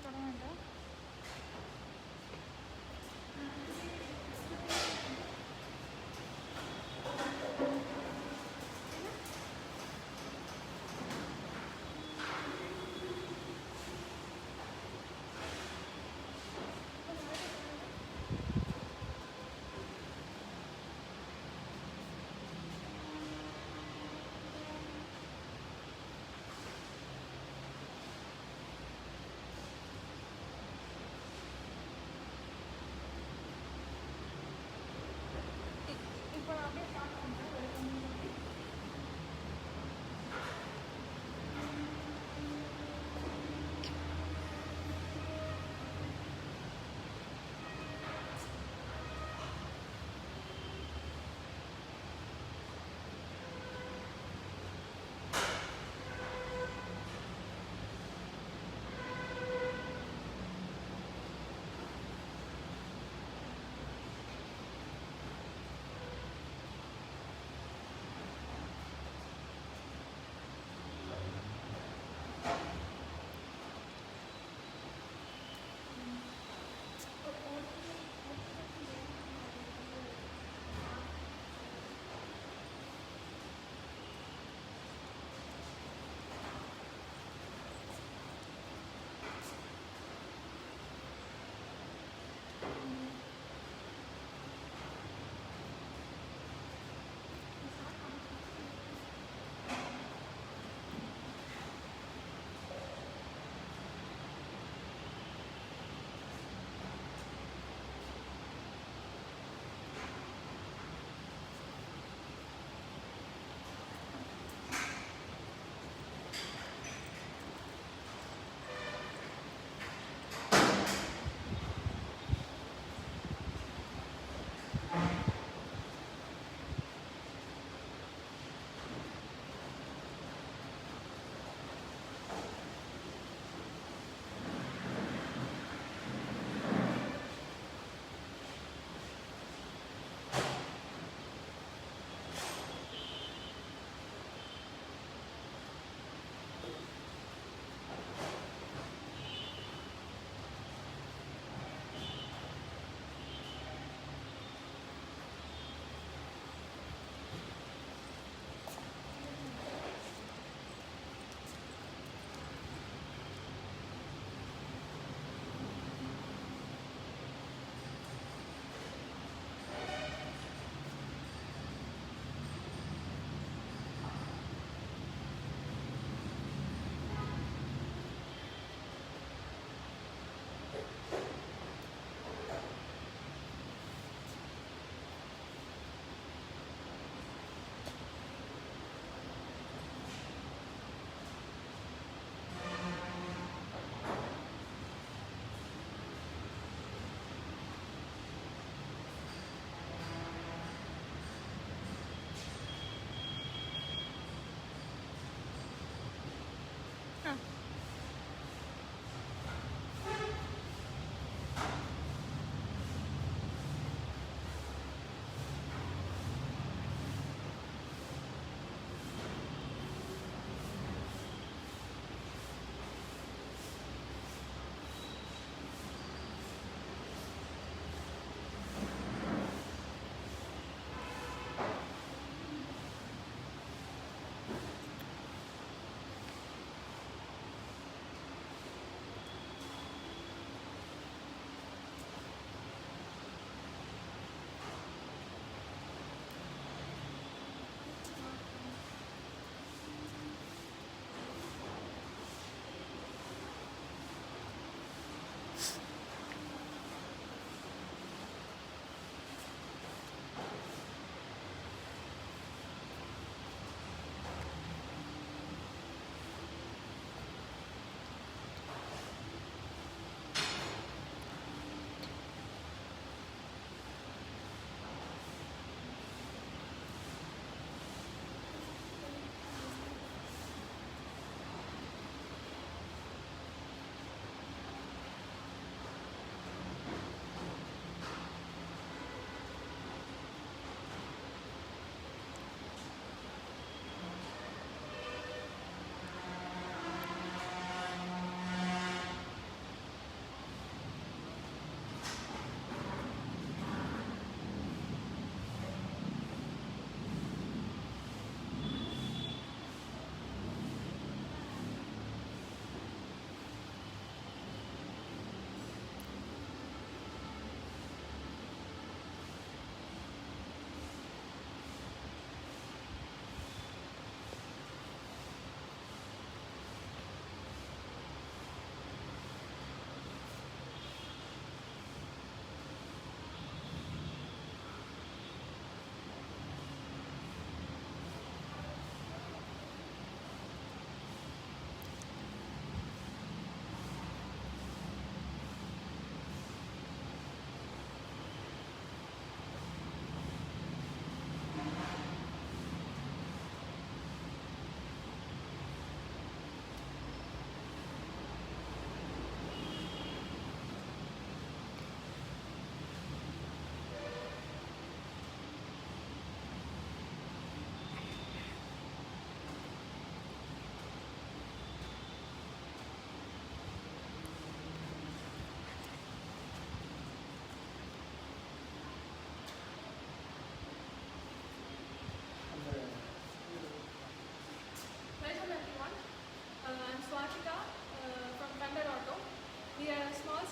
थोड़ा minute.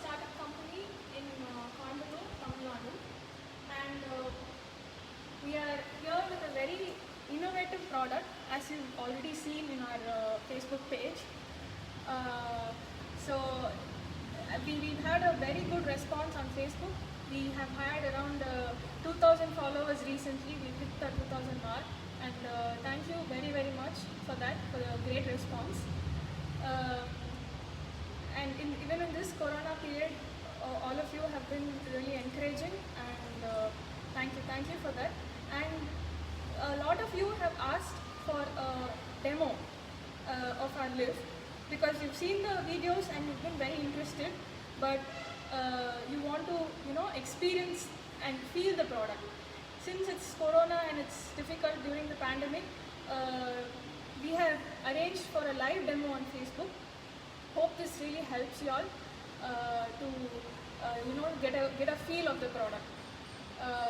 startup company in Coimbatore, Tamil Nadu, and we are here with a very innovative product, as you've already seen in our Facebook page. We've had a very good response on Facebook. We have had around 2,000 followers recently. We hit the 2,000 mark, and thank you very, very much for that, for the great response. And even in this Corona period, all of you have been really encouraging, and thank you for that. And a lot of you have asked for a demo of our lift, because you've seen the videos and you've been very interested, but you want to experience and feel the product. Since it's Corona and it's difficult during the pandemic, we have arranged for a live demo on Facebook. Hope this really helps you all to get a feel of the product.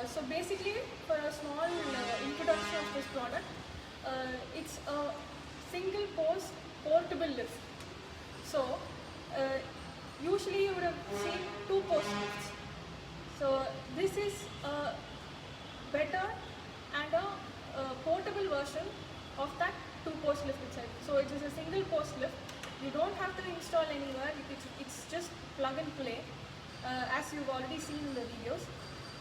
So basically, for a small introduction of this product, it's a single post portable lift. So usually you would have seen two post lifts. So this is a better and a portable version of that two post lift itself. So it is a single post lift. You don't have to install anywhere. It's just plug and play, as you've already seen in the videos.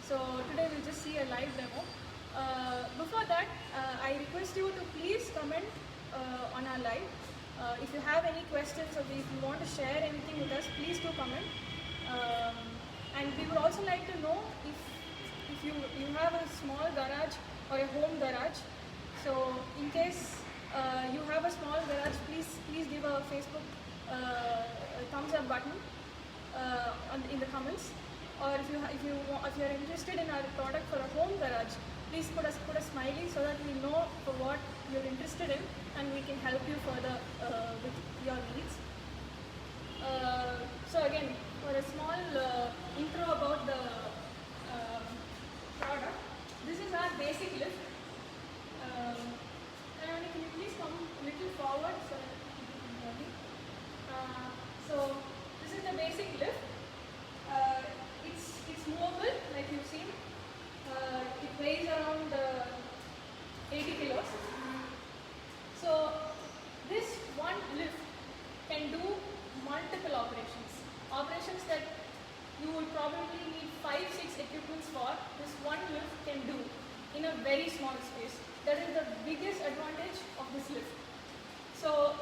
So today we'll just see a live demo. Before that, I request you to please comment on our live. If you have any questions, or if you want to share anything with us, please do comment. And we would also like to know if you have a small garage or a home garage. So in case you have a small garage, please give a Facebook thumbs up button in the comments. Or if you're interested in our product for a home garage, please put a smiley so that we know for what you're interested in, and we can help you further with your needs. So again, for a small intro about the product, this is our basic lift. And can you please come a little forward so that you can hear me? So this is the basic lift. It's movable, like you've seen. It weighs around 80 kilos. So this one lift can do multiple operations that you will probably need 5-6 equipments for. This one lift can do in a very small space. That is the biggest advantage of this lift. So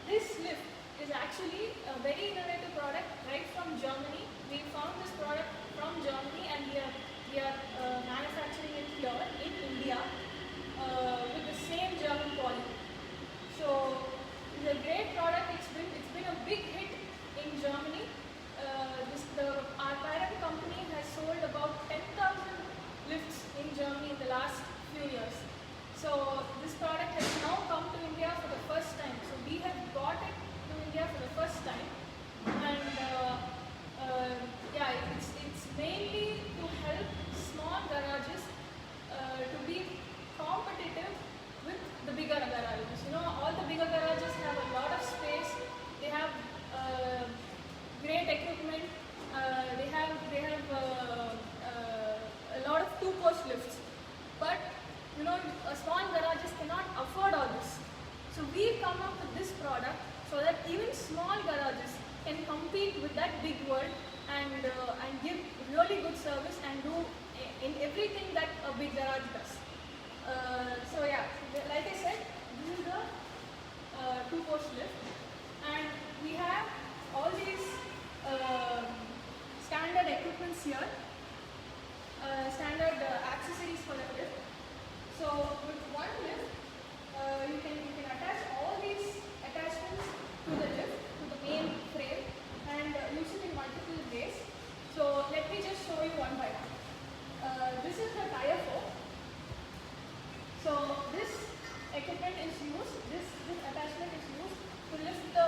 this lift is actually a very innovative product right from Germany. We found this product from Germany, and we are manufacturing it here in India with the same German quality. So it's a great product. It's been a big hit in Germany. Our parent company has sold about 10,000 lifts in Germany in the last few years. So this product has now come to India for the first time. So we have brought it to India for the first time, and it's mainly to help small garages to be competitive with the bigger garages. All the bigger garages have a lot of space. They have great equipment. They have a lot of two-post lifts. But a small garages cannot afford all this. So we come up with this product so that even small garages can compete with that big world and give really good service and do in everything that a big garage does. So yeah, like I said, this is the two-post lift, and we have all these standard equipments here, standard accessories for the lift. So with one lift, you can attach all these attachments to the lift, to the main frame, and use it in multiple ways. So let me just show you one by one. This is the tire fork. So this equipment is used, this attachment is used to lift the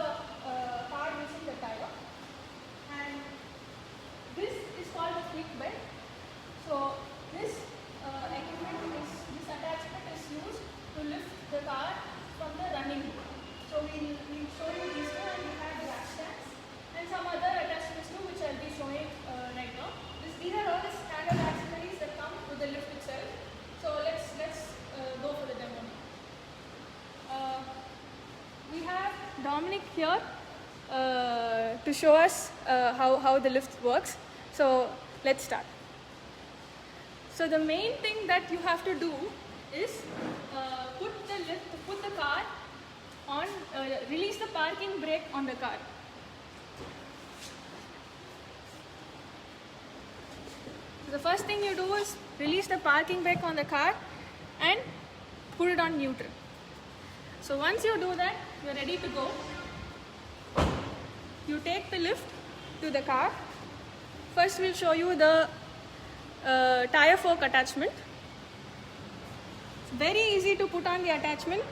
car using the tire. And this is called a quick bed. So this attachment is used to lift the car from the running board. So we'll show you this one, and we have jack stands and some other here to show us how the lift works. So let's start. So the main thing that you have to do is put the car on, release the parking brake on the car. So the first thing you do is release the parking brake on the car and put it on neutral. So once you do that, you're ready to go. You take the lift to the car. First we'll show you the tire fork attachment. It's very easy to put on the attachment.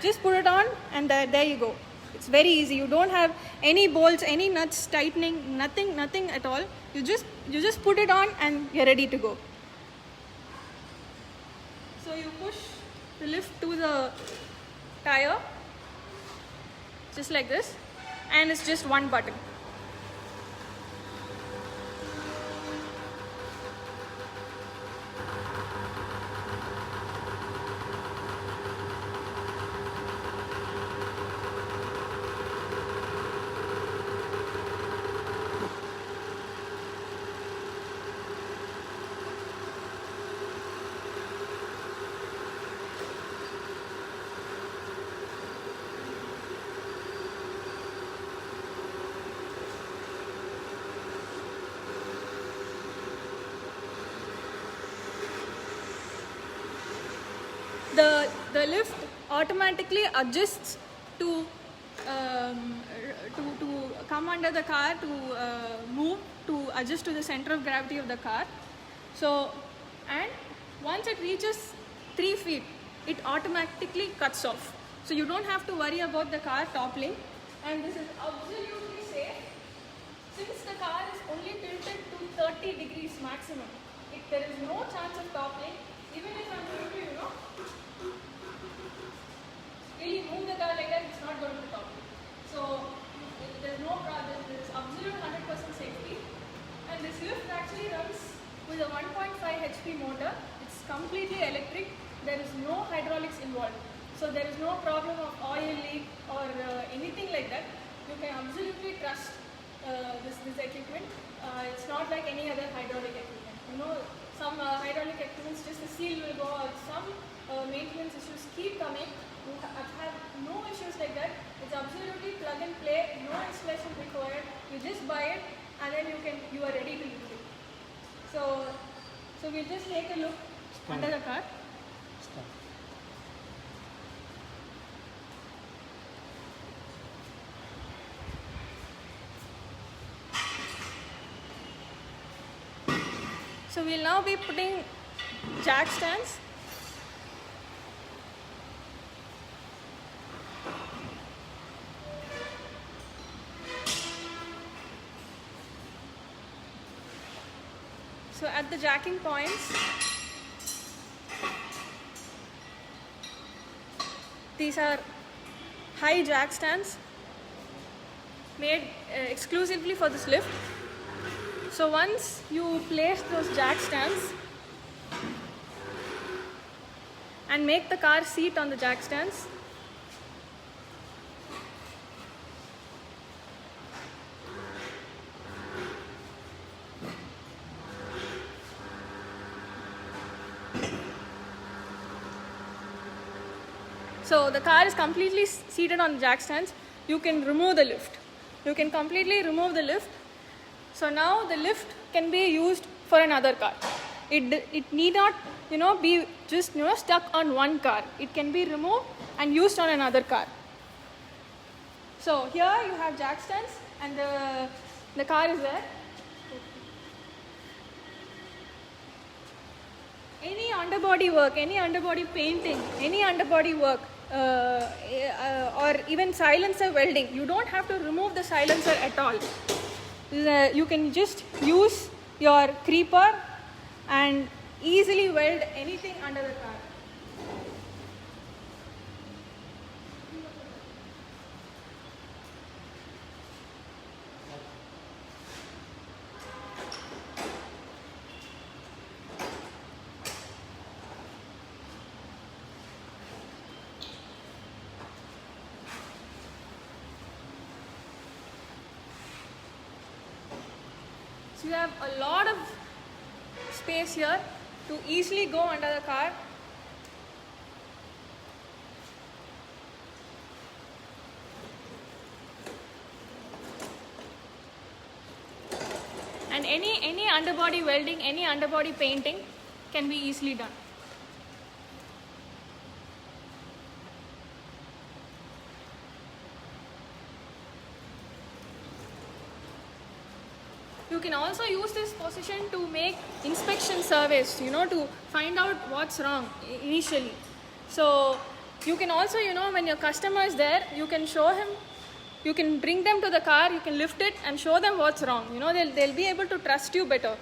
Just put it on and there you go. It's very easy. You don't have any bolts, any nuts tightening, nothing at all. You just put it on and you're ready to go. So you push the lift to the tire just like this, and it's just one button. The lift automatically adjusts to come under the car, to move, to adjust to the center of gravity of the car. So, and once it reaches 3 feet, it automatically cuts off. So you don't have to worry about the car toppling, and this is absolutely safe since the car is only tilted to 30 degrees maximum. There is no chance of toppling. Even if I'm going to, really move the car like that, it's not going to topple. So there's no problem. There's absolute 100% safety. And this lift actually runs with a 1.5 HP motor. It's completely electric. There is no hydraulics involved. So there is no problem of oil leak or anything like that. You can absolutely trust this equipment. It's not like any other hydraulic equipment. Some hydraulic equipments, just the seal will go out. Some maintenance issues keep coming. You have no issues like that. It's absolutely plug and play, no installation required. You just buy it and then you are ready to use it. So we'll just take a look under the car. So we'll now be putting jack stands. So at the jacking points, these are high jack stands made exclusively for this lift. So once you place those jack stands and make the car seat on the jack stands, so the car is completely seated on the jack stands, you can remove the lift. You can completely remove the lift. So now the lift can be used for another car. It need not be just stuck on one car. It can be removed and used on another car. So here you have jack stands and the car is there. Any underbody work, any underbody painting, any underbody work, or even silencer welding, you don't have to remove the silencer at all. You can just use your creeper and easily weld anything under the car. So you have a lot of space here to easily go under the car. And any underbody welding, any underbody painting can be easily done. You can also use this position to make inspection surveys, to find out what's wrong initially. So you can also, when your customer is there, you can show him, you can bring them to the car, you can lift it and show them what's wrong. They'll be able to trust you better.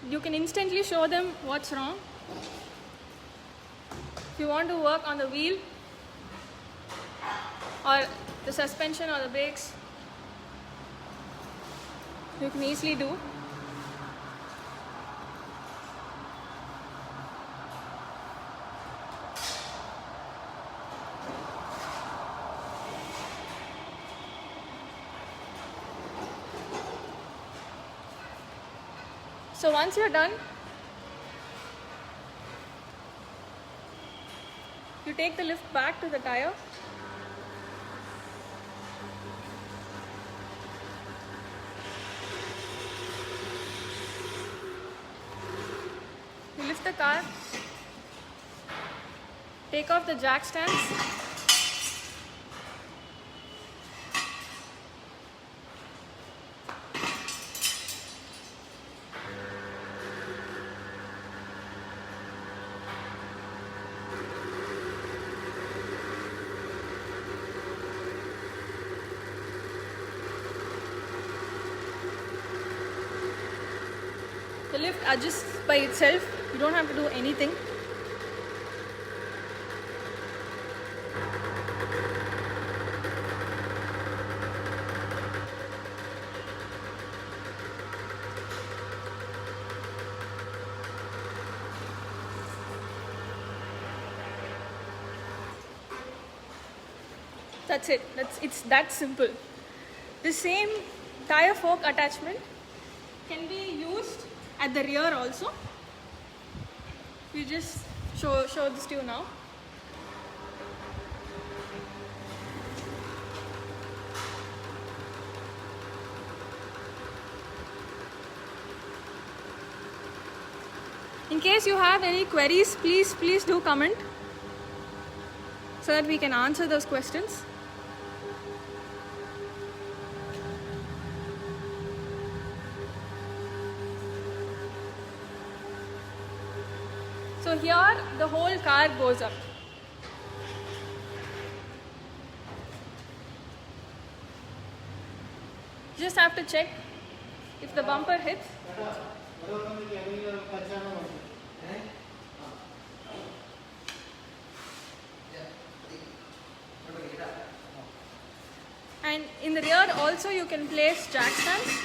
You can instantly show them what's wrong. If you want to work on the wheel or the suspension or the brakes, you can easily do. So once you're done, you take the lift back to the tire. You lift the car, take off the jack stands, the lift adjusts by itself, you don't have to do anything. That's it. It's that simple. The same tire fork attachment can be used at the rear also. We just show this to you now. In case you have any queries, please do comment so that we can answer those questions. So here the whole car goes up. Just have to check if the bumper hits. And in the rear also you can place jack stands.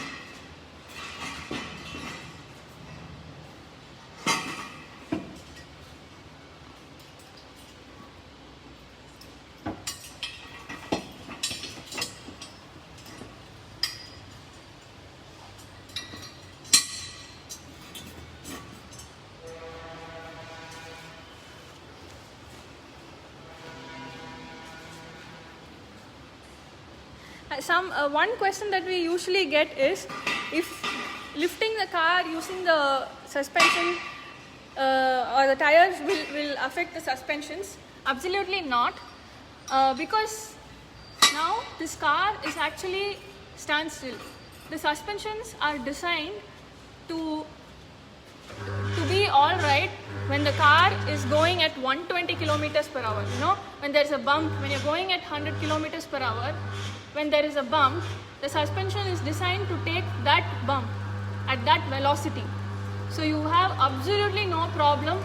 One question that we usually get is if lifting the car using the suspension or the tires will affect the suspensions. Absolutely not, because now this car is actually standstill. The suspensions are designed to be alright when the car is going at 120 kilometers per hour. When there is a bump, when you're going at 100 kilometers per hour, when there is a bump, the suspension is designed to take that bump at that velocity. So you have absolutely no problem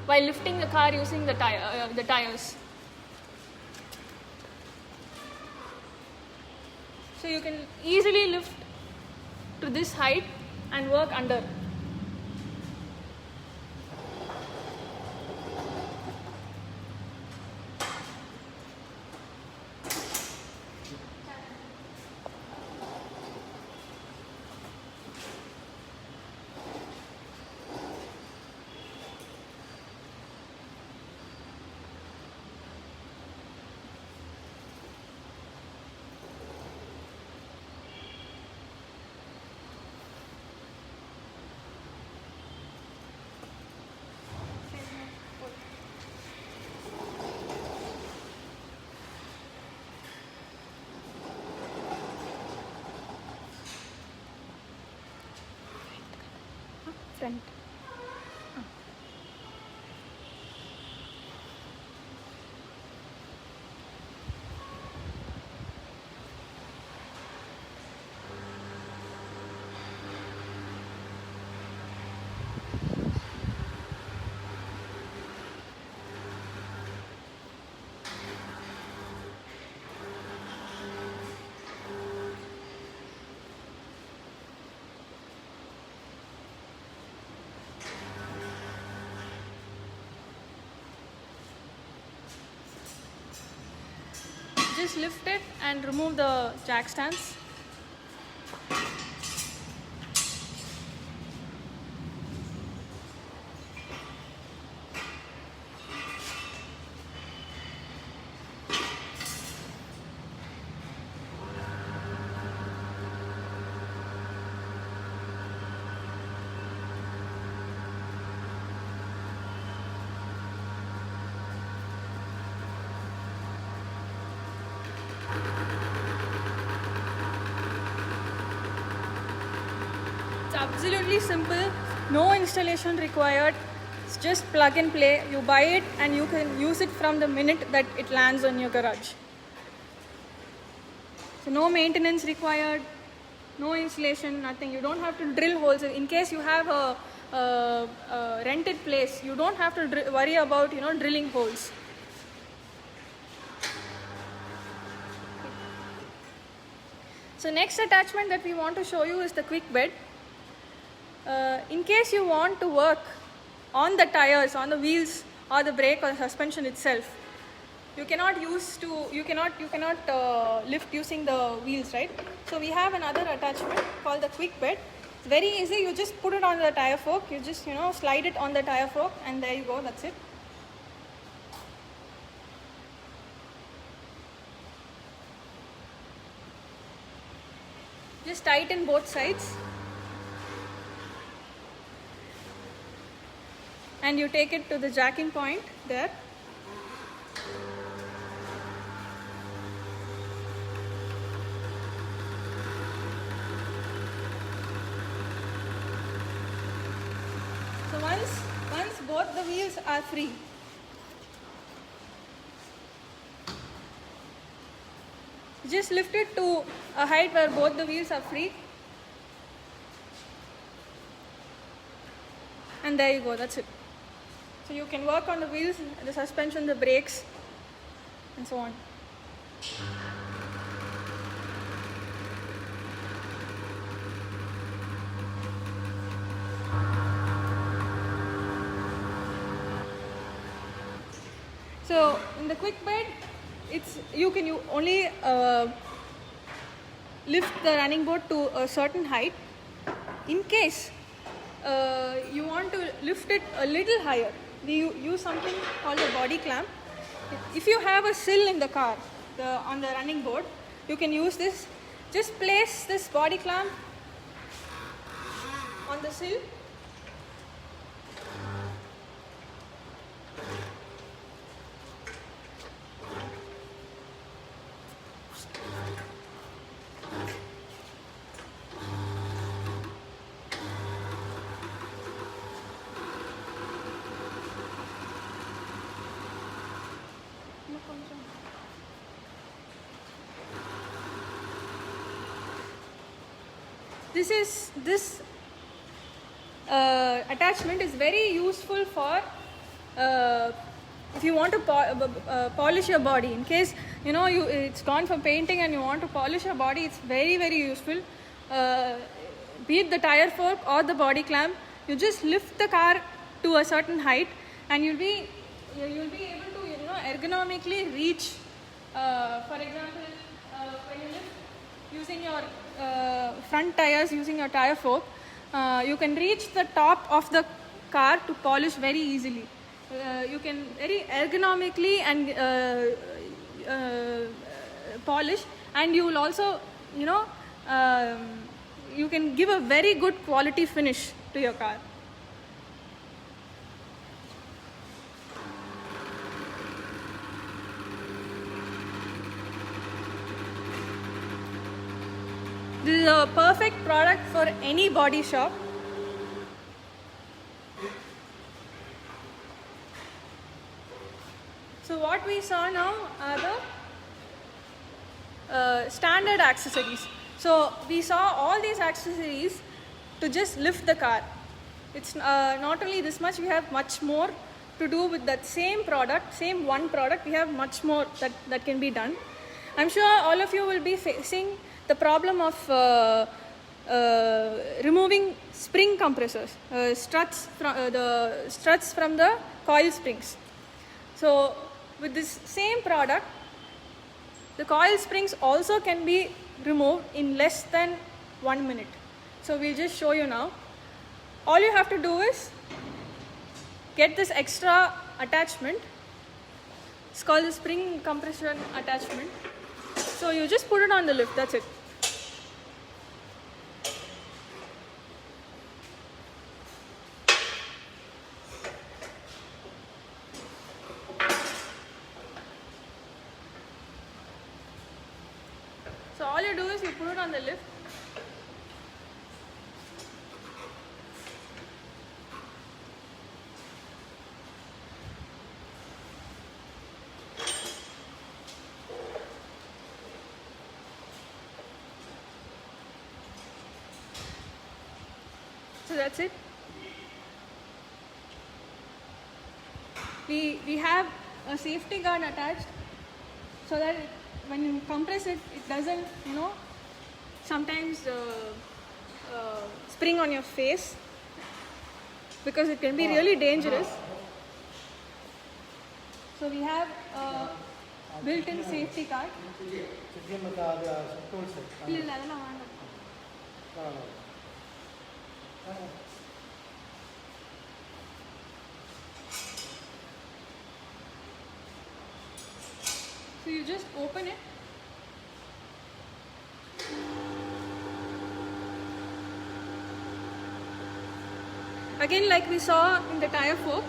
while lifting the car using the tires. So you can easily lift to this height and work under. front. Just lift it and remove the jack stands. Absolutely simple, no installation required. It's just plug and play. You buy it and you can use it from the minute that it lands on your garage. So no maintenance required, no installation, nothing. You don't have to drill holes. In case you have a rented place, you don't have to worry about drilling holes. So next attachment that we want to show you is the quick bed. In case you want to work on the tires, on the wheels or the brake or the suspension itself, you cannot lift using the wheels, right? So we have another attachment called the quick bed. It's very easy. You just put it on the tire fork. You just slide it on the tire fork, and there you go. That's it. Just tighten both sides. And you take it to the jacking point there. So once both the wheels are free, just lift it to a height where both the wheels are free. And there you go, that's it. So you can work on the wheels, the suspension, the brakes, and so on. So in the quick bed, you can only lift the running board to a certain height. In case you want to lift it a little higher, we use something called a body clamp. If you have a sill in the car, on the running board, you can use this. Just place this body clamp on the sill. This attachment is very useful for if you want to polish your body. In case it's gone for painting and you want to polish your body, it's very, very useful. Be it the tire fork or the body clamp, you just lift the car to a certain height, and you'll be able to ergonomically reach. For example, when you lift using your front tires, using your tire fork, you can reach the top of the car to polish very easily. You can very ergonomically and polish, and you will also you can give a very good quality finish to your car. This is a perfect product for any body shop. we saw now are the standard accessories. So we saw all these accessories to just lift the car. It's not only this much, we have much more to do with that same product, same one product. We have much more that can be done. I'm sure all of you will be facing the problem of removing spring compressors, the struts from the coil springs. So with this same product, the coil springs also can be removed in less than 1 minute. So we'll just show you now. All you have to do is get this extra attachment. It's called the spring compression attachment. So you just put it on the lift, that's it. So all you do is you put it on the lift. So that's it. We have a safety guard attached so that when you compress it, it doesn't, sometimes spring on your face, because it can be really dangerous. So we have a built-in safety card. So you just open it. Again, like we saw in the tire fork,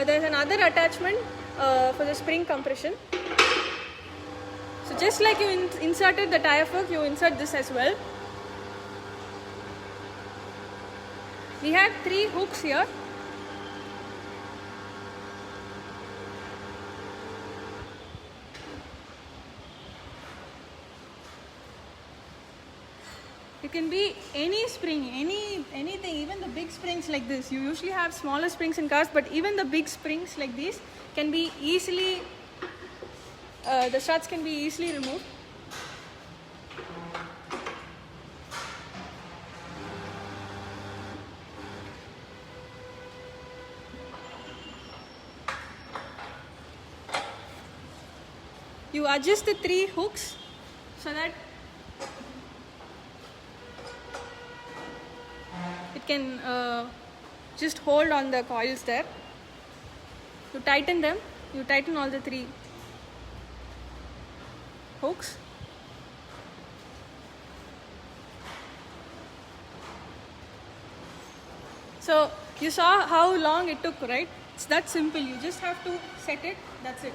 there's another attachment for the spring compression. So just like you inserted the tire fork, you insert this as well. We have 3 hooks here. It can be any spring, anything, even the big springs like this. You usually have smaller springs in cars, but even the big springs like these can be easily, the struts can be easily removed. You adjust the 3 hooks so that it can just hold on the coils there. You tighten them, you tighten all the 3 hooks. So you saw how long it took, right? It's that simple. You just have to set it, that's it.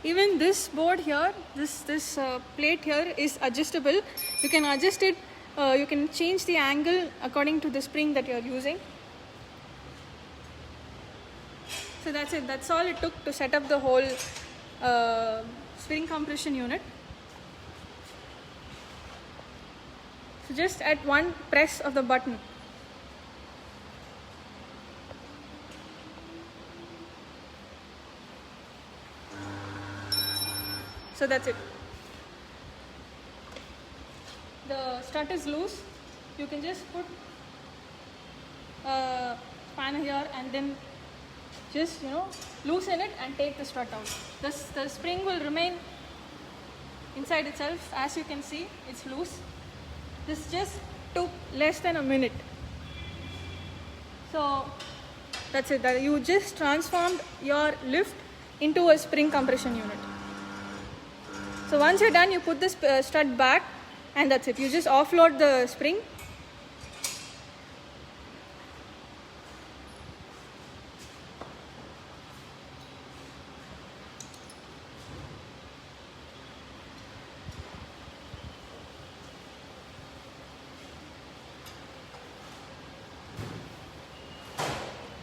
Even this board here, this plate here is adjustable. You can adjust it, you can change the angle according to the spring that you are using. So that's it, that's all it took to set up the whole spring compression unit. So just at one press of the button. So that's it. The strut is loose. You can just put a spanner here and then just loosen it and take the strut out. The spring will remain inside itself. As you can see, it's loose. This just took less than a minute. So that's it. You just transformed your lift into a spring compression unit. So once you're done, you put this stud back, and that's it. You just offload the spring.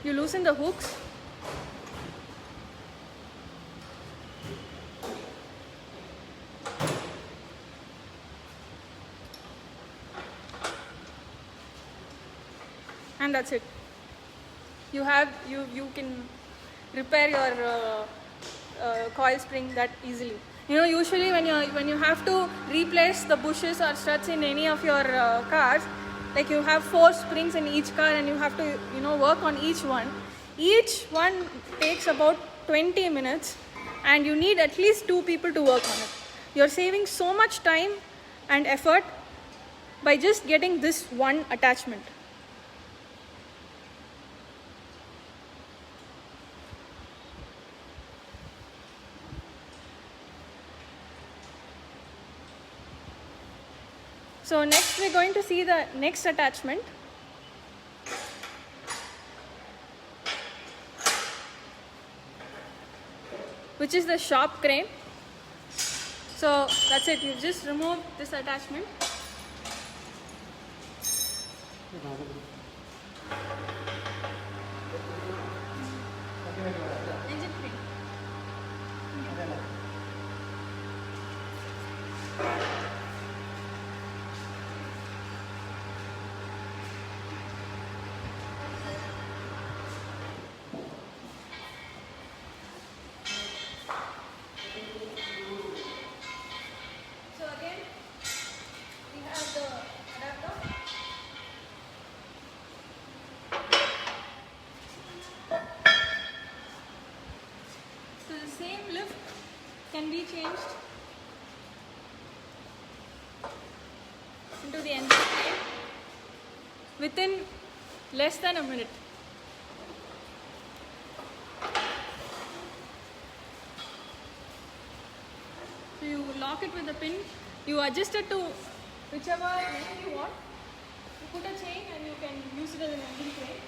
You loosen the hooks. And that's it. You can repair your coil spring that easily. Usually when you have to replace the bushes or struts in any of your cars, like you have 4 springs in each car and you have to work on each one. Each one takes about 20 minutes, and you need at least 2 people to work on it. You're saving so much time and effort by just getting this one attachment. So next we're going to see the next attachment, which is the shop crane. So that's it. You just remove this attachment. Engine crane. So again, we have the adapter. So the same lift can be changed into the engine crane within less than a minute. So you lock it with a pin, you adjust it to whichever length you want, you put a chain and you can use it as an engine crane.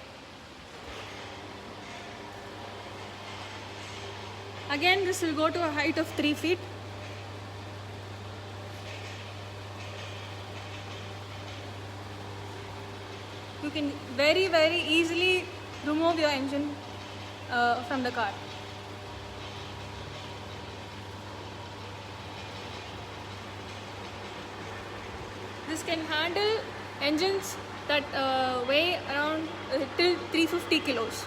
Again, this will go to a height of 3 feet. You can very, very easily remove your engine from the car. This can handle engines that weigh around till 350 kilos.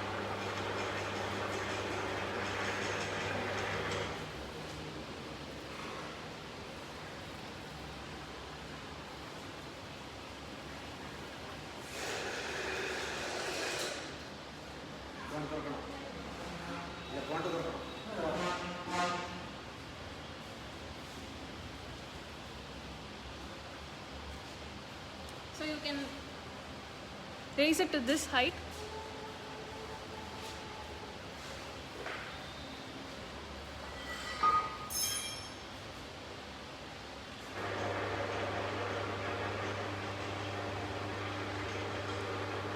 So you can raise it to this height.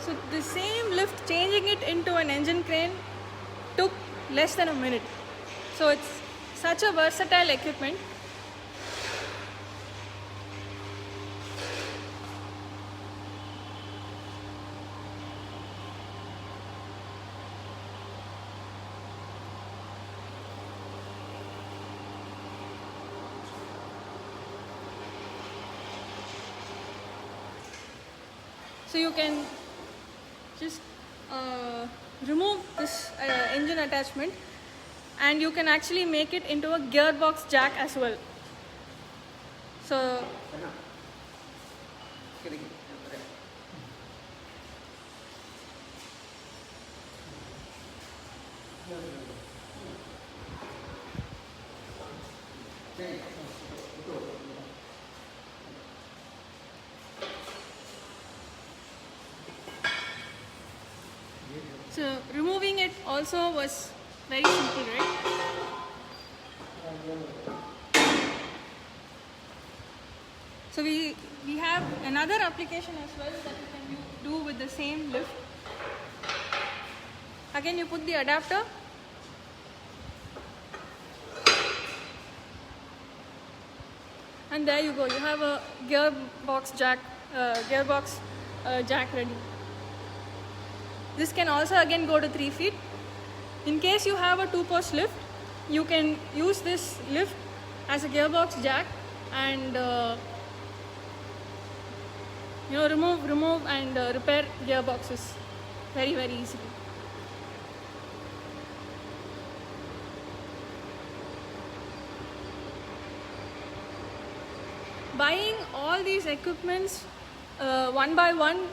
So the same lift, changing it into an engine crane, took less than a minute. So it's such a versatile equipment. So you can just remove this engine attachment, and you can actually make it into a gearbox jack as well. So removing it also was very simple, right? So we have another application as well that you can do with the same lift. Again, you put the adapter. And there you go. You have a gearbox jack ready. This can also again go to 3 feet. In case you have a 2-post lift, you can use this lift as a gearbox jack and remove and repair gearboxes very easily. Buying all these equipments one by one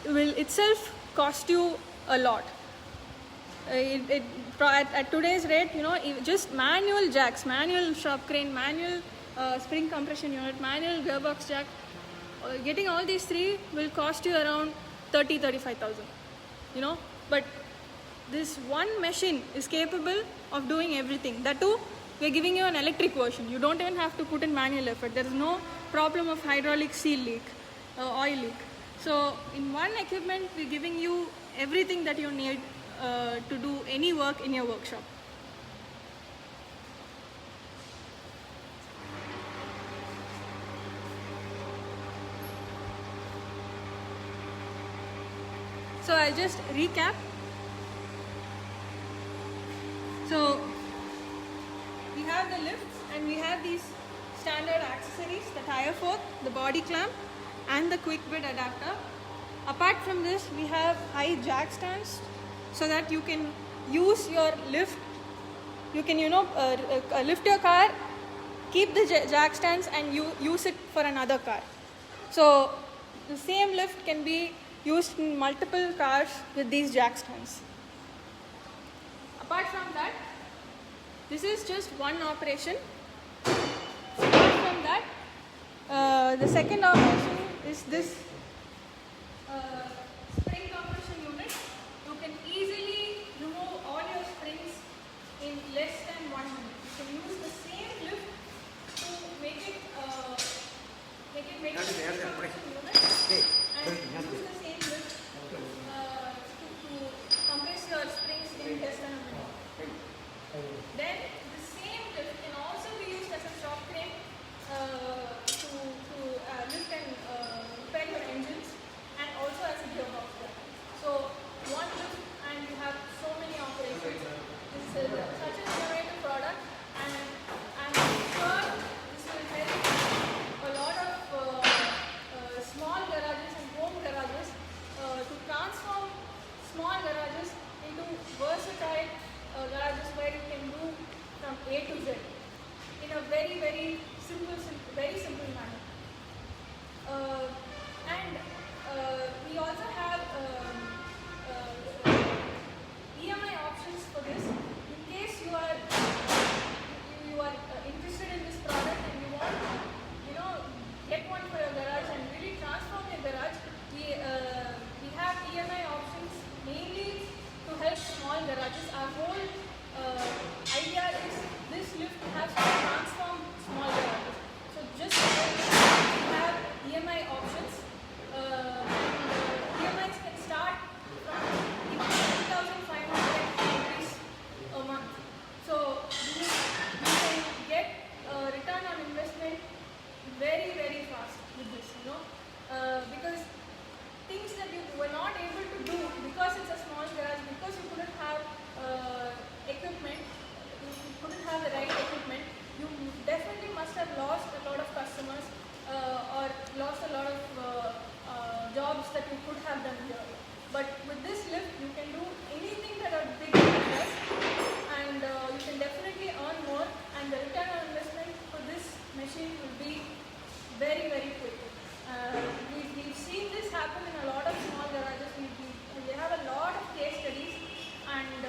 will itself cost you a lot. At today's rate, just manual jacks, manual shop crane, manual spring compression unit, manual gearbox jack, getting all these 3 will cost you around 35,000. But this one machine is capable of doing everything. That too, we are giving you an electric version. You don't even have to put in manual effort. There is no problem of hydraulic seal leak, oil leak. So in one equipment, we are giving you everything that you need to do any work in your workshop. So I'll just recap. So we have the lifts and we have these standard accessories, the tire fork, the body clamp and the quick bit adapter. Apart from this, we have high jack stands so that you can use your lift. You can lift your car, keep the jack stands and you use it for another car. So the same lift can be used in multiple cars with these jack stands. Apart from that, this is just one operation. Apart from that, the second operation is this spring compression unit. You can easily remove all your springs in less than 1 minute. You can use the same lift to make it a spring compression unit, and use the same lift to compress your springs in less than a minute. Then the same lift can also be used as a shop crane to lift and repair your engines, and also as a gearbox jack. So one lift and you have so many operations. This is such an innovative product, and I'm sure this will help a lot of small garages and home garages to transform small garages into versatile garages where you can do from A to Z in a very simple manner. And we also have EMI options for this. In case you are interested in this product and you want get one for your garage and really transform your garage, we have EMI options mainly to help small garages. Our whole idea is this lift has to transform small garages. So just we have EMI options. EMIs can start from even 3,500 rupees a month. So you can get return on investment very fast with this, because things that you were not able to do because it's a small garage, because you couldn't have equipment, you couldn't have the right equipment, you definitely must have lost a lot of customers or lost a lot of jobs that you could have done here. But with this lift, you can do anything that a big lift does, and you can definitely earn more, and the return on investment for this machine will be very quick. We've seen this happen in a lot of small garages. We have a lot of case studies, and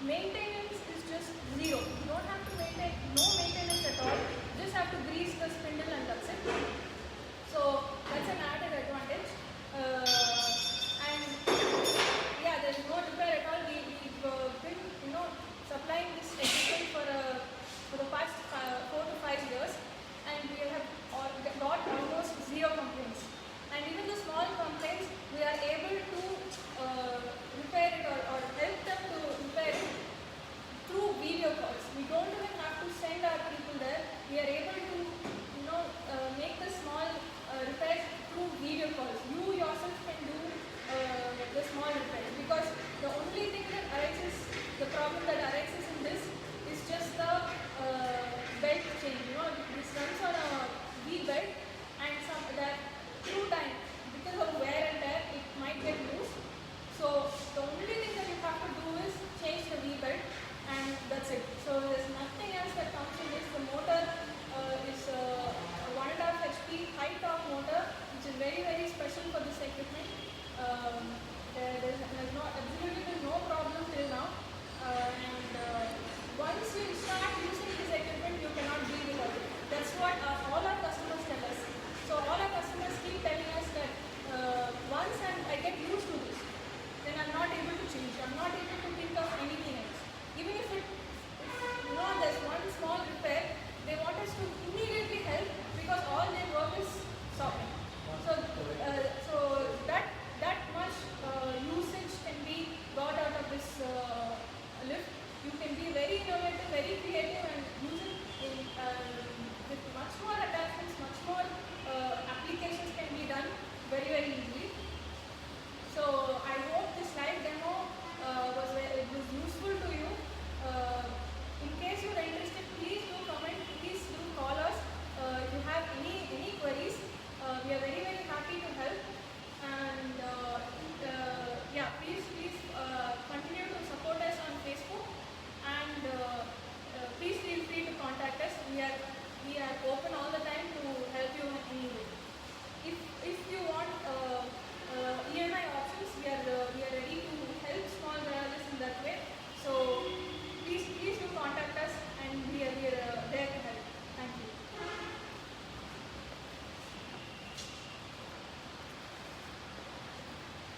maintenance is just zero. You don't have to maintain, no maintenance at all. You just have to grease the spindle and that's it. So that's an added advantage. And yeah, there's no repair at all. We've been supplying this equipment for the past repair through video calls. You yourself can do the small repair, because the only thing that arises, the problem that arises in this is just the belt change. You know, this runs